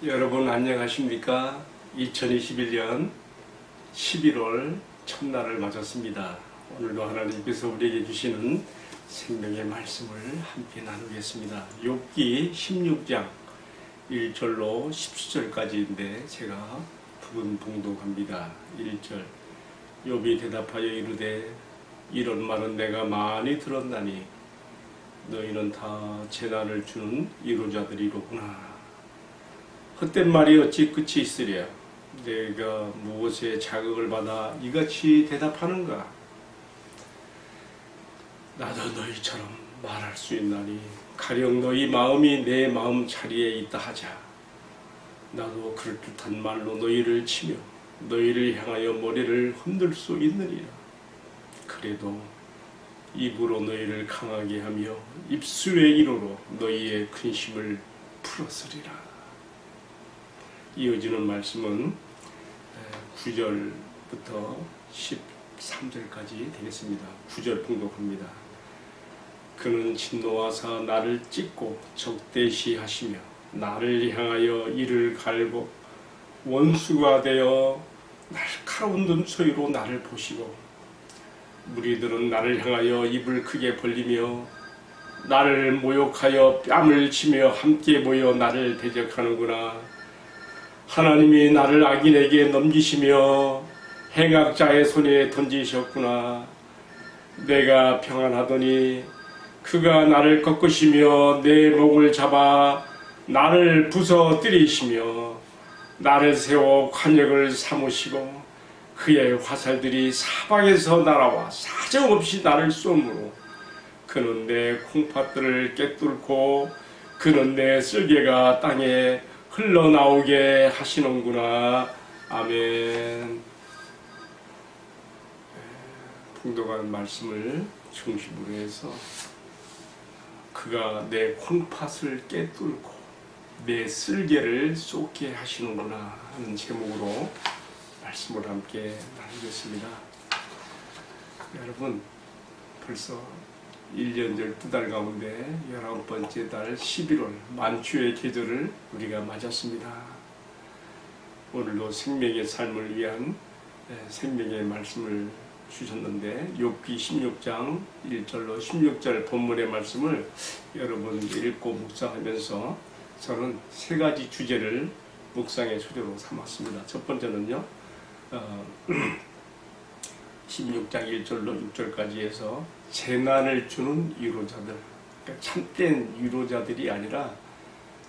여러분 안녕하십니까? 2021년 11월 첫날을 맞았습니다. 오늘도 하나님께서 우리에게 주시는 생명의 말씀을 함께 나누겠습니다. 욥기 16장 1절로 17절까지인데 제가 부분 봉독합니다. 1절 욥이 대답하여 이르되 이런 말은 내가 많이 들었나니 너희는 다 재난을 주는 이루자들이로구나. 헛된 말이 어찌 끝이 있으랴. 내가 무엇에 자극을 받아 이같이 대답하는가. 나도 너희처럼 말할 수 있나니 가령 너희 마음이 내 마음 자리에 있다 하자. 나도 그럴듯한 말로 너희를 치며 너희를 향하여 머리를 흔들 수 있느니라. 그래도 입으로 너희를 강하게 하며 입술의 이로로 너희의 근심을 풀었으리라. 이어지는 말씀은 9절부터 13절까지 되겠습니다. 9절 봉독합니다. 그는 진노하사 나를 찢고 적대시하시며 나를 향하여 이를 갈고 원수가 되어 날카로운 눈초리로 나를 보시고 무리들은 나를 향하여 입을 크게 벌리며 나를 모욕하여 뺨을 치며 함께 모여 나를 대적하는구나. 하나님이 나를 악인에게 넘기시며 행악자의 손에 던지셨구나. 내가 평안하더니 그가 나를 꺾으시며 내 목을 잡아 나를 부서뜨리시며 나를 세워 관역을 삼으시고 그의 화살들이 사방에서 날아와 사정없이 나를 쏘므로 그는 내 콩팥들을 꿰뚫고 그는 내 쓸개가 땅에 흘러나오게 하시는구나. 아멘. 봉독한 말씀을 중심으로 해서 그가 내 콩팥을 꿰뚫고 내 쓸개를 쏟게 하시는구나 하는 제목으로 말씀을 함께 나누겠습니다. 여러분 벌써 1년 12달 가운데 11번째 달 11월 만추의 계절을 우리가 맞았습니다. 오늘도 생명의 삶을 위한 생명의 말씀을 주셨는데 욥기 16장 1절로 16절 본문의 말씀을 여러분 읽고 묵상하면서 저는 세 가지 주제를 묵상의 소재로 삼았습니다. 첫 번째는요 16장 1절로 6절까지 해서 재난을 주는 위로자들, 그러니까 참된 위로자들이 아니라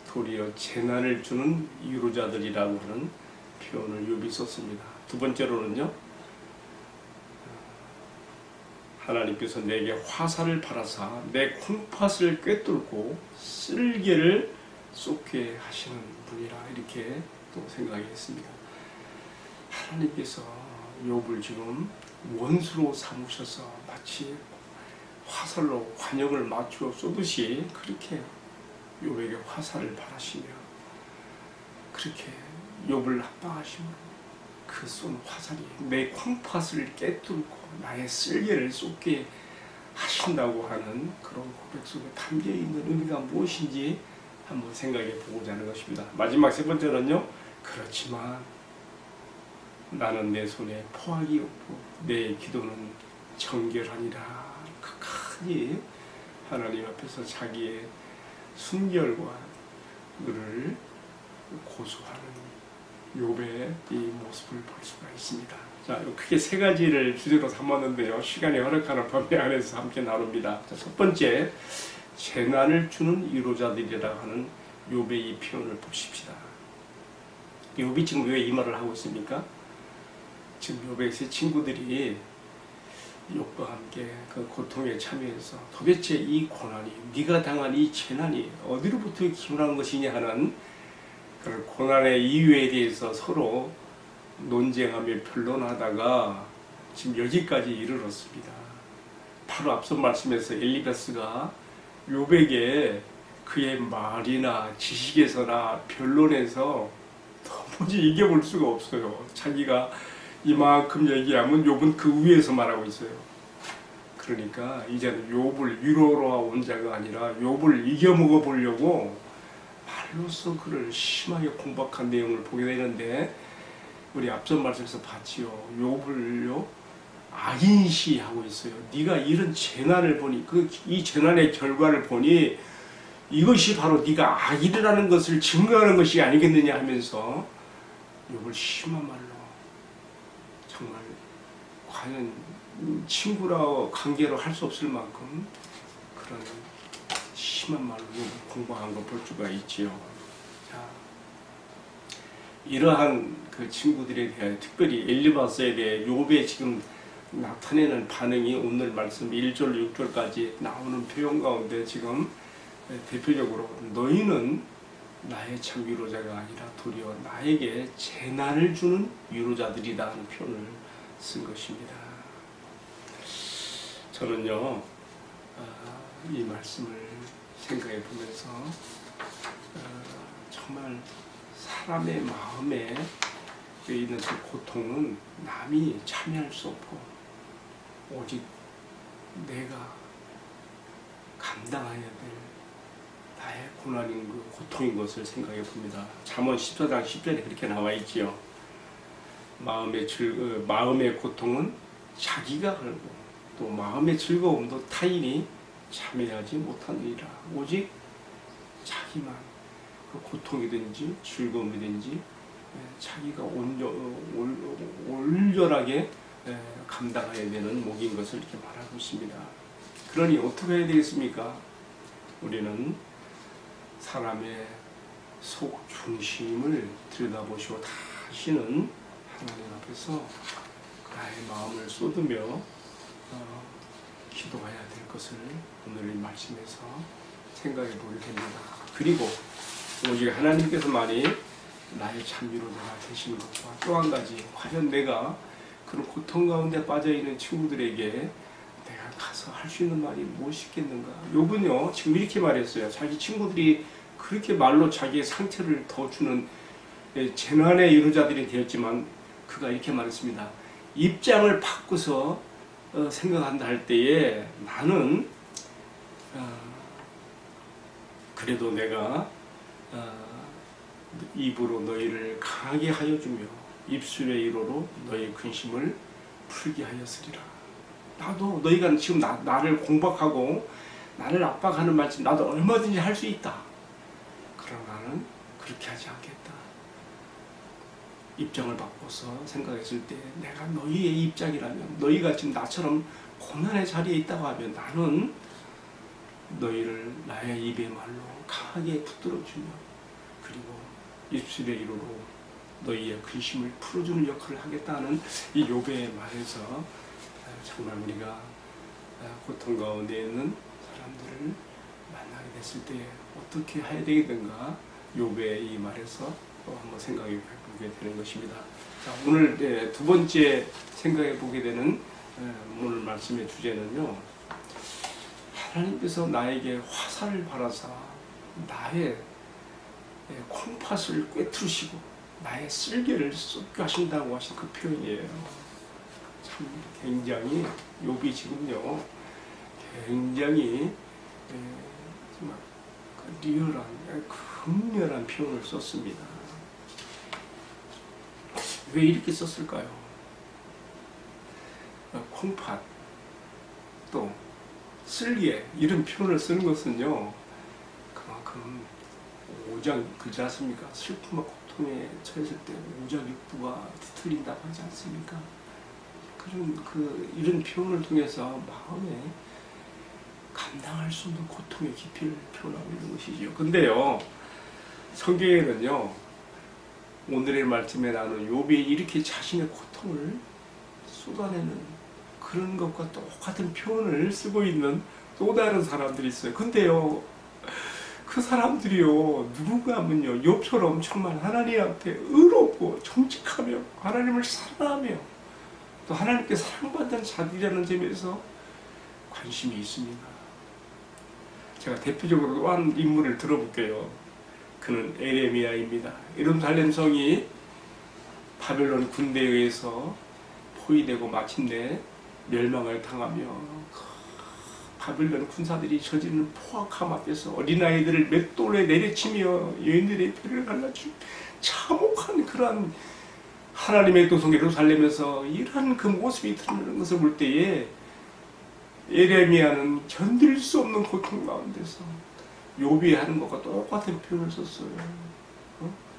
도리어 재난을 주는 위로자들이라고 하는 표현을 욥이 썼습니다. 두 번째로는요 하나님께서 내게 화살을 발하사 내 콩팥을 꿰뚫고 쓸개를 쏟게 하시는 분이라 이렇게 또 생각했습니다. 하나님께서 욥을 지금 원수로 삼으셔서 마치 화살로 관역을 맞추어 쏘듯이 그렇게 욥에게 화살을 발하시며 그렇게 욥을 압박하시며 그 쏜 화살이 내 콩팥을 꿰뚫고 나의 쓸개를 쏟게 하신다고 하는 그런 고백 속에 담겨있는 의미가 무엇인지 한번 생각해 보고자 하는 것입니다. 마지막 세 번째는요 그렇지만 나는 내 손에 포악이 없고 내 기도는 정결하니라. 극한히 하나님 앞에서 자기의 순결과 를 고수하는 욥의 이 모습을 볼 수가 있습니다. 자, 크게 세 가지를 주제로 삼았는데요. 시간이 허락하는 범위 안에서 함께 나눕니다. 자, 첫 번째, 재난을 주는 위로자들이라고 하는 욥의 이 표현을 보십시다. 욥이 지금 왜 이 말을 하고 있습니까? 지금 욥의 세 친구들이 욥과 함께 그 고통에 참여해서 도대체 이 고난이 네가 당한 이 재난이 어디로부터 기운한 것이냐 하는 그런 고난의 이유에 대해서 서로 논쟁하며 변론하다가 지금 여기까지 이르렀습니다. 바로 앞선 말씀에서 엘리바스가 욥에게 그의 말이나 지식에서나 변론에서 도무지 이겨볼 수가 없어요. 자기가 이만큼 얘기하면 욥은 그 위에서 말하고 있어요. 그러니까 이제는 욥을 위로로 온 자가 아니라 욥을 이겨먹어 보려고 말로써 그를 심하게 공박한 내용을 보게 되는데, 우리 앞전 말씀에서 봤지요. 욥을요 악인시하고 있어요. 네가 이런 재난을 보니, 이 재난의 결과를 보니 이것이 바로 네가 악인이라는 것을 증거하는 것이 아니겠느냐 하면서 욥을 심한 말로, 정말 과연 친구라 관계로 할 수 없을 만큼 그런 심한 말로 욥을 공박한 걸 볼 수가 있지요. 자, 이러한 그 친구들에 대하여, 특별히 엘리바스에 대해 욥의 지금 나타내는 반응이 오늘 말씀 1절 6절까지 나오는 표현 가운데 지금 대표적으로 너희는 나의 참 위로자가 아니라 도리어 나에게 재난을 주는 위로자들이다 하는 표현을 쓴 것입니다. 저는요 이 말씀을 생각해 보면서 정말 사람의 마음에 있는 그 고통은 남이 참여할 수 없고 오직 내가 감당해야 될 나의 고난인 그 고통인 것을 생각해 봅니다. 잠언 14장 10절에 그렇게 나와 있지요. 마음의 고통은 자기가 걸고 또 마음의 즐거움도 타인이 참여하지 못하느니라. 오직 자기만 그 고통이든지 즐거움이든지 자기가 온전하게 감당해야 되는 목인 것을 이렇게 말하고 있습니다. 그러니 어떻게 해야 되겠습니까? 우리는 사람의 속 중심을 들여다보시고 다시는 하나님 앞에서 나의 마음을 쏟으며 기도해야 될 것을 오늘 이 말씀에서 생각해 보게 됩니다. 그리고 오직 하나님께서만이 나의 참 위로자가 되시는 것과 또 한 가지, 과연 내가 그런 고통 가운데 빠져있는 친구들에게 내가 가서 할 수 있는 말이 무엇이겠는가? 욥은요 지금 이렇게 말했어요. 자기 친구들이 그렇게 말로 자기의 상처를 더 주는 재난의 위로자들이 되었지만 그가 이렇게 말했습니다. 입장을 바꾸서 생각한다 할 때에 나는 그래도 내가 입으로 너희를 강하게 하여 주며 입술의 위로로 너희 근심을 풀게 하였으리라. 나도 너희가 지금 나를 공박하고 나를 압박하는 말씀 나도 얼마든지 할 수 있다. 그러나 나는 그렇게 하지 않겠다. 입장을 바꿔서 생각했을 때 내가 너희의 입장이라면, 너희가 지금 나처럼 고난의 자리에 있다고 하면 나는 너희를 나의 입의 말로 강하게 붙들어주며 그리고 입술의 위로로 너희의 근심을 풀어주는 역할을 하겠다는 이 욥의 말에서 정말 우리가 고통 가운데 있는 사람들을 만나게 됐을 때 어떻게 해야 되겠는가, 욥의 이 말에서 한번 생각해 보게 되는 것입니다. 자, 오늘 두 번째 생각해 보게 되는 오늘 말씀의 주제는요, 하나님께서 나에게 화살을 발하사 나의 콩팥을 꿰뚫으시고 나의 쓸개를 쏟게 하신다고 하신 그 표현이에요. 참 굉장히 욥이 지금요 굉장히 정말 리얼한 극렬한 표현을 썼습니다. 왜 이렇게 썼을까요? 콩팥 또 쓸개 이런 표현을 쓰는 것은요 그만큼 오장 그지 않습니까? 슬픔과 고통에 처했을 때 오장육부가 뒤틀린다고 하지 않습니까? 그런 이런 표현을 통해서 마음에 감당할 수 없는 고통의 깊이를 표현하고 있는 것이죠. 근데요 성경에는요 오늘의 말씀에 나오는 욥이 이렇게 자신의 고통을 쏟아내는 그런 것과 똑같은 표현을 쓰고 있는 또 다른 사람들이 있어요. 근데요 그 사람들이요 누군가 하면요 욥처럼 정말 하나님한테 의롭고 정직하며 하나님을 사랑하며 또 하나님께 사랑받는 자들이라는 점에서 관심이 있습니다. 제가 대표적으로 또 한 인물을 들어볼게요. 그는 에레미야입니다. 예루살렘 성이 바벨론 군대에 의해서 포위되고 마침내 멸망을 당하며 바빌론 군사들이 저지르는 포악함 앞에서 어린아이들을 맷돌에 내리치며 여인들의 배를 갈라주 참혹한 그러한 하나님의 도성 예루살렘에서 이러한 그 모습이 드러나는 것을 볼 때에 예레미야는 견딜 수 없는 고통 가운데서 욥이 하는 것과 똑같은 표현을 썼어요.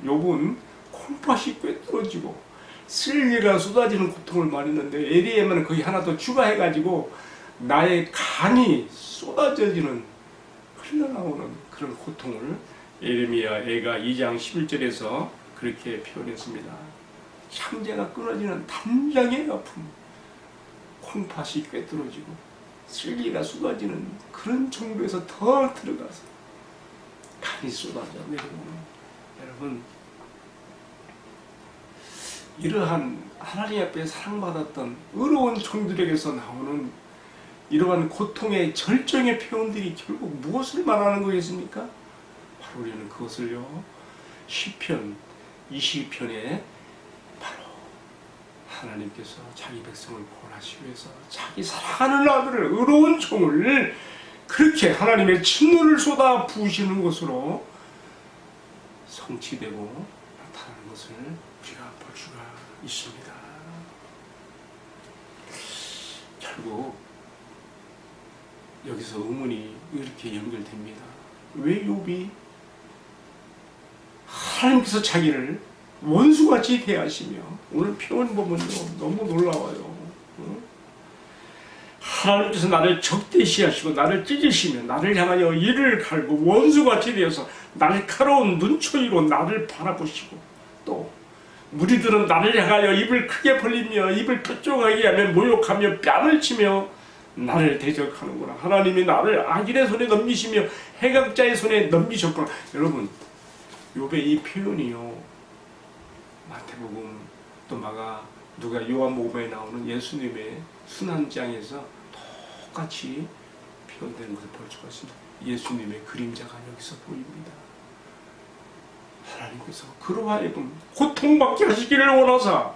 욥은 콩팥이 꿰뚫어지고 쓸개가 쏟아지는 고통을 말했는데 에리야는 거기 하나 더 추가해가지고 나의 간이 쏟아져지는 흘러나오는 그런 고통을 예레미야 애가 2장 11절에서 그렇게 표현했습니다. 창자가 끊어지는 단장의 아픔, 콩팥이 꿰뚫어지고 쓸개가 쏟아지는 그런 정도에서 더 들어가서 간이 쏟아져 내려오는, 여러분 이러한 하나님 앞에 사랑받았던 의로운 종들에게서 나오는 이러한 고통의 절정의 표현들이 결국 무엇을 말하는 거겠습니까? 바로 우리는 그것을요, 시편 20편에 바로 하나님께서 자기 백성을 구원하시기 위해서 자기 사랑하는 아들을, 의로운 종을 그렇게 하나님의 진노를 쏟아 부으시는 것으로 성취되고 나타나는 것을 우리가 볼 수가 있습니다. 결국 여기서 의문이 이렇게 연결됩니다. 왜 욥이 하나님께서 자기를 원수같이 대하시며, 오늘 표현 보면요 너무 놀라워요. 하나님께서 나를 적대시하시고 나를 찢으시며 나를 향하여 이를 갈고 원수같이 되어서 날카로운 눈초리로 나를 바라보시고, 또 무리들은 나를 향하여 입을 크게 벌리며 입을 뾰족하게 하며 모욕하며 뺨을 치며 나를 대적하는구나. 하나님이 나를 악인의 손에 넘기시며 해각자의 손에 넘기셨구나. 여러분, 욥의 이 표현이요, 마태복음 또 마가, 누가 요한복음에 나오는 예수님의 순환장에서 똑같이 표현되는 것을 볼 수가 있습니다. 예수님의 그림자가 여기서 보입니다. 하나님께서 그로 하여금 고통받게 하시기를 원하사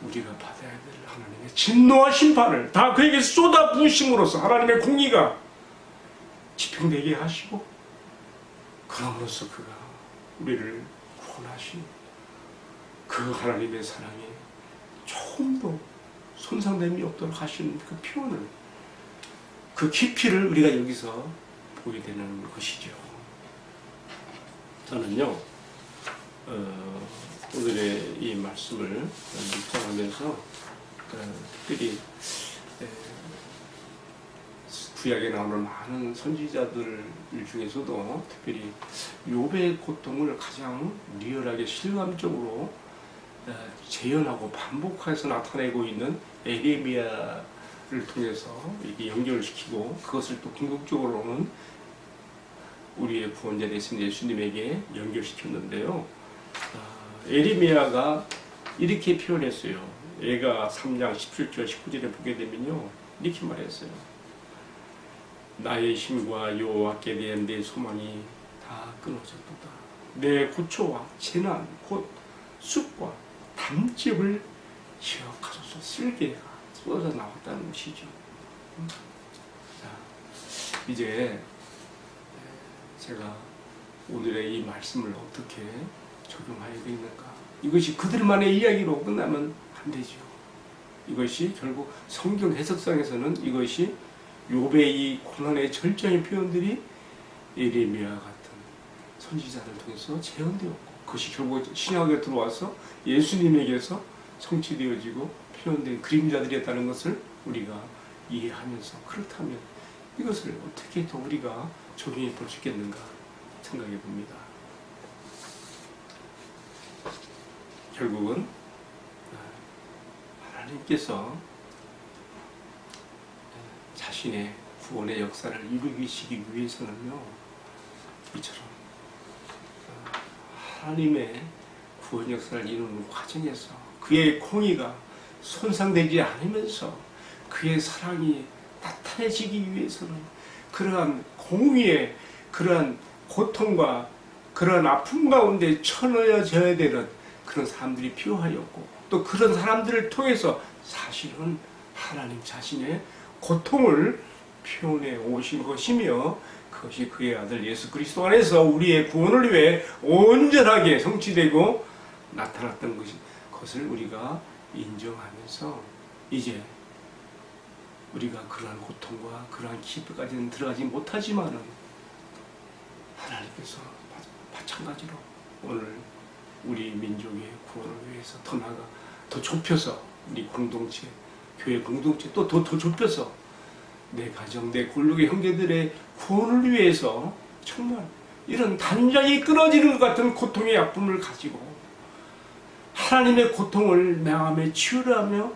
우리가 받아야 될 하나님의 진노와 심판을 다 그에게 쏟아 부으심으로써 하나님의 공의가 집행되게 하시고, 그럼으로써 그가 우리를 구원하신 그 하나님의 사랑에 조금도 손상됨이 없도록 하시는 그 표현을, 그 깊이를 우리가 여기서 보게 되는 것이죠. 저는요, 오늘의 이 말씀을 묵상하면서 특별히 구약에 나오는 많은 선지자들 중에서도 특별히 욥의 고통을 가장 리얼하게 실감적으로 재현하고 반복해서 나타내고 있는 예레미야를 통해서 이렇게 연결시키고, 그것을 또 궁극적으로는 우리의 구원자 되신 예수님에게 연결시켰는데요. 예레미야가 이렇게 표현했어요. 얘가 3장 17절 19절에 보게 되면요, 이렇게 말했어요. 나의 힘과 여호와께 대한 내 소망이 다 끊어졌도다. 내 고초와 재난 곧 쑥과 담즙을 기억하소서. 쓸개가 쏟아져 나왔다는 것이죠. 자, 이제 제가 오늘의 이 말씀을 어떻게 적용해야 되는가? 이것이 그들만의 이야기로 끝나면 안 되죠. 이것이 결국 성경 해석상에서는 이것이 욥의 이 고난의 절정의 표현들이 예레미야 같은 선지자를 통해서 재현되었고, 그것이 결국 신약에 들어와서 예수님에게서 성취되어지고 표현된 그림자들이었다는 것을 우리가 이해하면서, 그렇다면 이것을 어떻게 더 우리가 적용해 볼 수 있겠는가 생각해 봅니다. 결국은 하나님께서 자신의 구원의 역사를 이루시기 위해서는요, 이처럼 하나님의 구원 역사를 이루는 과정에서 그의 공의가 손상되지 않으면서 그의 사랑이 나타내지기 위해서는 그러한 공의의 그러한 고통과 그러한 아픔 가운데 쳐넣어져야 되는 그런 사람들이 필요하였고, 또 그런 사람들을 통해서 사실은 하나님 자신의 고통을 표현해 오신 것이며 그것이 그의 아들 예수 그리스도 안에서 우리의 구원을 위해 온전하게 성취되고 나타났던 것을 우리가 인정하면서 이제 우리가 그러한 고통과 그러한 깊이까지는 들어가지 못하지만은 하나님께서 마찬가지로 오늘 우리 민족의 구원을 위해서 더 나아가 더 좁혀서 우리 공동체, 교회 공동체 또 더 좁혀서 내 가정, 내 골목의 형제들의 구원을 위해서 정말 이런 단장이 끊어지는 것 같은 고통의 아픔을 가지고 하나님의 고통을 마음에 치유하며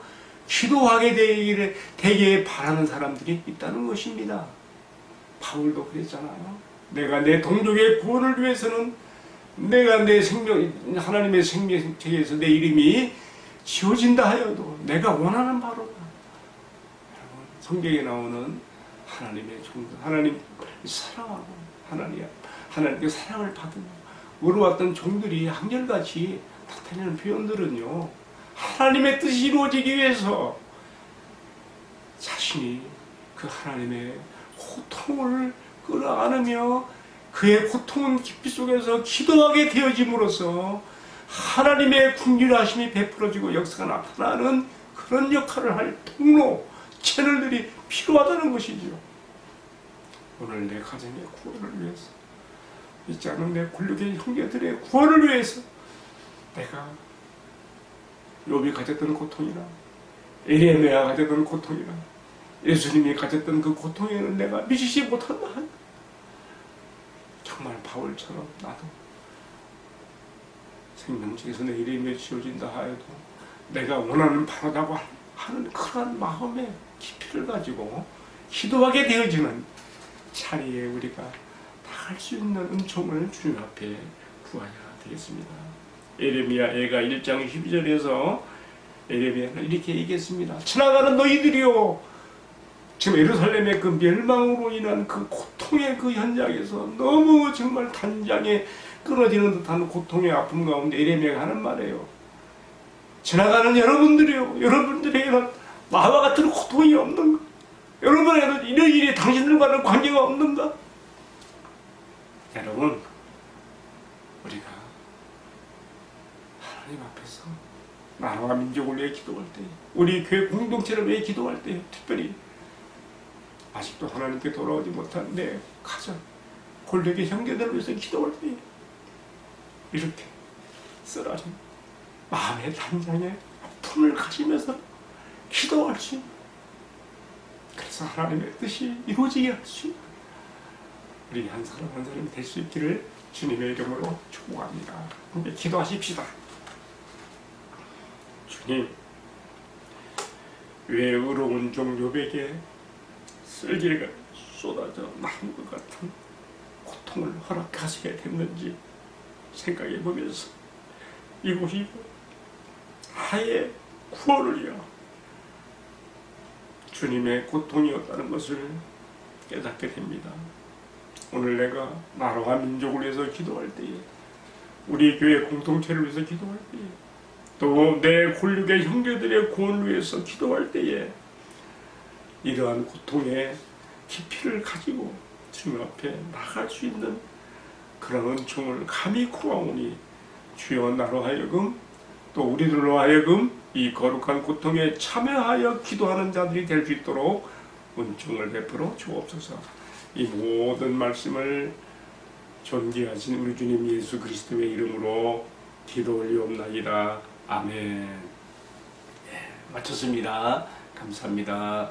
기도하게 되기를 바라는 사람들이 있다는 것입니다. 바울도 그랬잖아요. 내가 내 동족의 구원을 위해서는 내가 내 생명, 하나님의 생명책에서 내 이름이 지워진다 하여도 내가 원하는 바로다. 여러분, 성경에 나오는 하나님의 종들, 하나님 사랑하고 하나님께 사랑을 받은 의로웠던 종들이 한결같이 나타내는 표현들은요, 하나님의 뜻이 이루어지기 위해서 자신이 그 하나님의 고통을 끌어안으며 그의 고통은 깊이 속에서 기도하게 되어짐으로써 하나님의 긍휼하심이 베풀어지고 역사가 나타나는 그런 역할을 할 통로, 채널들이 필요하다는 것이죠. 오늘 내 가정의 구원을 위해서, 있지 않은 내 굴욕의 형제들의 구원을 위해서 내가 욥이 가졌던 고통이나 에레미야가 가졌던 고통이나 예수님이 가졌던 그 고통에는 내가 미치지 못한다. 정말 바울처럼 나도 생명책에서 내 이름이 지워진다 하여도 내가 원하는 바라다고 하는 그런 마음의 깊이를 가지고 기도하게 되어지는 자리에 우리가 닿을 수 있는 은총을 주님 앞에 구해야 되겠습니다. 에레미야 애가 1장 12절에서 에레미야는 이렇게 얘기했습니다. 지나가는 너희들이요, 지금 예루살렘의 그 멸망으로 인한 그 고통의 그 현장에서 너무 정말 단장에 끊어지는 듯한 고통의 아픔 가운데 에레미야가 하는 말이에요. 지나가는 여러분들이요, 여러분들에게는 나와 같은 고통이 없는가? 여러분에게는 이런 일이 당신들과는 관계가 없는가? 여러분, 우리가 하나님 앞에서 나라와 민족을 위해 기도할 때, 우리 교회 공동체를 위해 기도할 때, 특별히 아직도 하나님께 돌아오지 못한 내 가정, 골목의 형제들을 위해서 기도할 때 이렇게 쓰라린 마음의 단장에 아픔을 가지면서 기도할 수 있는, 그래서 하나님의 뜻이 이루어지게 할 수 있는 우리 한 사람 한 사람이 될 수 있기를 주님의 이름으로 축복합니다. 함께 기도하십시다. 주님, 왜 의로운 종 욥에게 쓸개가 쏟아져 나는 것 같은 고통을 허락하시게 됐는지 생각해 보면서 이곳이 하의 구원을 위하여 주님의 고통이었다는 것을 깨닫게 됩니다. 오늘 내가 나라와 민족을 위해서 기도할 때에, 우리 교회 공동체를 위해서 기도할 때에, 또 내 골육의 형제들의 구원을 위해서 기도할 때에 이러한 고통의 깊이를 가지고 주님 앞에 나갈 수 있는 그런 은총을 감히 구하오니 주여 나로 하여금 또 우리들로 하여금 이 거룩한 고통에 참여하여 기도하는 자들이 될 수 있도록 은총을 베풀어 주옵소서. 이 모든 말씀을 존귀하신 우리 주님 예수 그리스도의 이름으로 기도 올리옵나이다. 아멘. 네, 마쳤습니다. 감사합니다.